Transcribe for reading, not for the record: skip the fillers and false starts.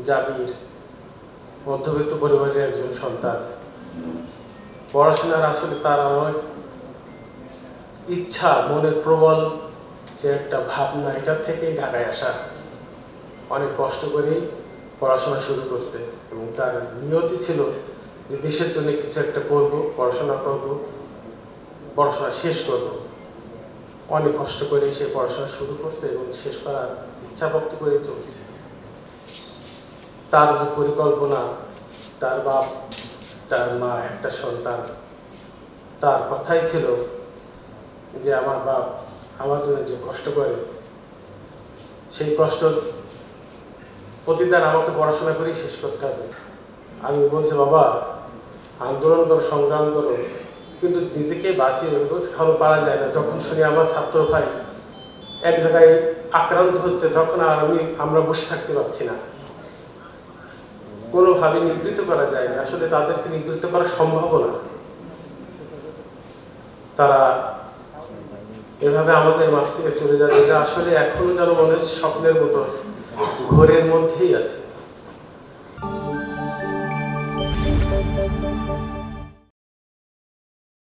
জাবির মধ্যবিত্ত পরিবারের একজন সন্তান। পড়াশোনার আসলে তার অনেক ইচ্ছা, মনের প্রবল যে একটা ভাবনা, এটা থেকেই ঢাকায় আসা। অনেক কষ্ট করেই পড়াশোনা শুরু করছে এবং তার নিয়তি ছিল যে দেশের জন্য কিছু একটা করব, পড়াশোনা করব, পড়াশোনা শেষ করব। অনেক কষ্ট করে সে পড়াশোনা শুরু করছে এবং শেষ করার ইচ্ছা ব্যক্ত করে চলছে। তার যে পরিকল্পনা, তার বাপ, তার মা, একটা সন্তান, তার কথাই ছিল যে আমার বাপ আমার জন্য যে কষ্ট করে, সেই কষ্ট প্রতিদিন আমাকে পড়াশোনা করেই শেষ করতে হবে। আমি বলছি, বাবা আন্দোলন করো, সংগ্রাম করো, কিন্তু নিজেকে বাঁচিয়ে খাওয়া পারা যায় না। যখন শুনি আমার ছাত্র ভাই এক জায়গায় আক্রান্ত হচ্ছে, তখন আর আমরা বসে থাকতে পারছি না। কোনোভাবে নিবৃত্ত করা যায় না, আসলে তাদেরকে নিবৃত্ত করা সম্ভব না। তারা এভাবে আমাদের মাছ থেকে চলে যাবে, এটা আসলে এখনো যেন মনে হচ্ছে স্বপ্নের মতো আছে, ঘোরের মধ্যেই আছে।